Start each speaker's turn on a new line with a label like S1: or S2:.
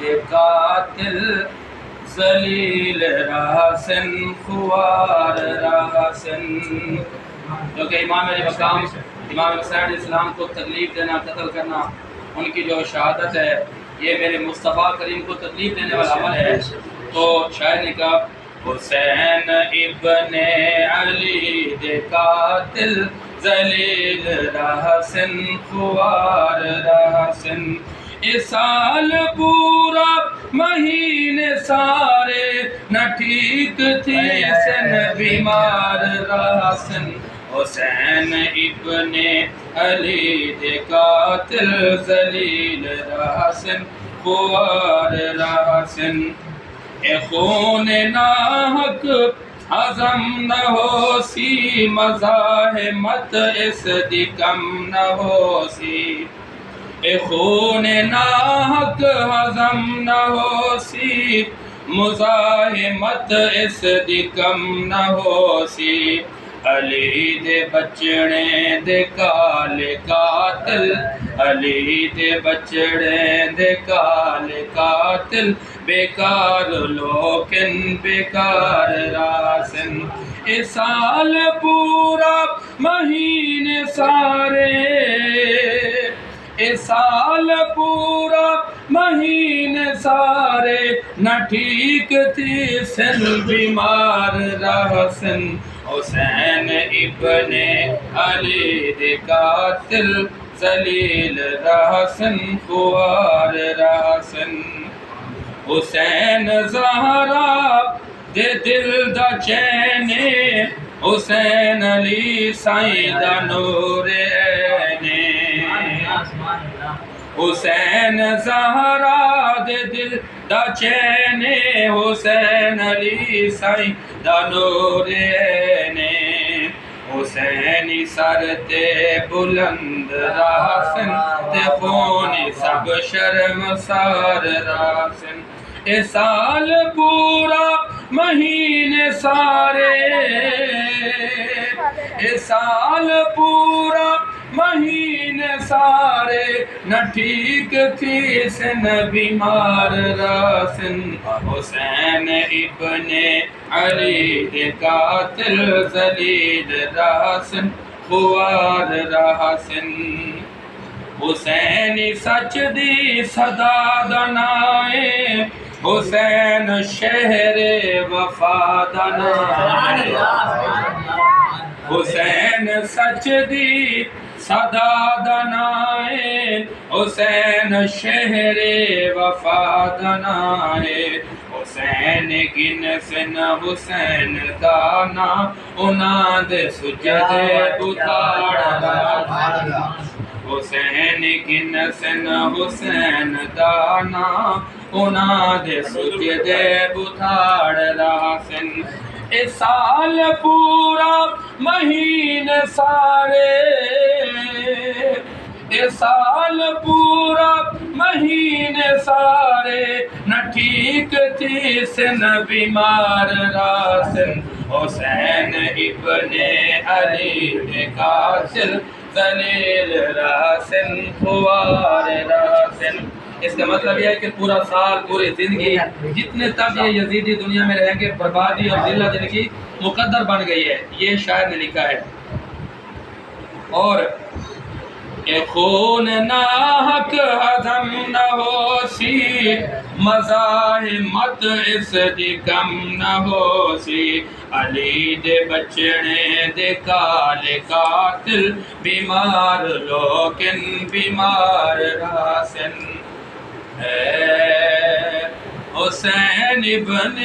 S1: دے قاتل ذلیل راسن خوار راسن. کیونکہ امام علی مقام امام حسین علیہ السلام کو تکلیف دینا، قتل کرنا، ان کی جو شہادت ہے یہ میرے مصطفیٰ کریم کو تکلیف دینے والا عمل ہے. تو شاعر نے کہا حسین ابن علی دے قاتل ذلیل راسن خوار راسن. اس سال پورا مہینے سارے نہ ٹھیک تھی سن بیمار راسن. حسین ابن علی دے قاتل ذلیل راسن خوار راسن. اے خون ناحق ہضم نہ ہو سی مزاحمت اس دی کم نہ ہو سی. اے خون ناحق ہضم نہ ہو سی مزاحمت اس دی کم نہ ہو سی. علی دے بچڑے دے کالے قاتل علی دے بچڑے دے کالے قاتل بیکار لوکن بیکار راسن. اے سال پورا مہینے سارے اے سال پورا مہینے سارے نہ ٹھیک تھی سن بیمار راسن. حسین ابن علی دے قاتل ذلیل راسن خوار راسن. حسین زہرا دے دل دا چین حسین علی سائیں دا نور عین. حسین زہرا دے دل دا چین حسین علی سائیں دا نور عین. حسینی سر تے بلند راسن تے خون سب شرمسار راسن. اے سال پورا مہینے سارے اے سال پورا مہینے سارے نہ ٹھیک تھی سن بیمار راسن. حسین ابن علی دے قاتل ذلیل راسن خوار راسن. حسینی سچ دی صدا دنائے حسین شہر وفا دنائے. حسین سچ دی صدا دنائے حسین شہر وفا دنائے. حسین گن سن حسین دانا انہاں دے سجدے بتاڑ راسن. حسین گن سن حسین دانا انہاں دے سجدے بتاڑ راسن. اے سال پورا مہینے سارے اے سال پورا مہینے سارے نہ ٹھیک تھی سن بیمار راسن. حسین ابن علی دے قاتل ذلیل راسن خوار راسن. اس کا مطلب یہ ہے کہ پورا سال پوری زندگی جتنے تک یہ یزیدی دنیا میں رہیں گے بربادی اور ذلت ان کی مقدر بن گئی ہے. یہ شاعر نے لکھا ہے. اور اے خون ناحق ہضم نہ ہو سی مزاحمت اس دی کم نہ ہو سی. علی دے بچڑے دے کالے قاتل بیمار لوکن بیمار راسن. حسین ابن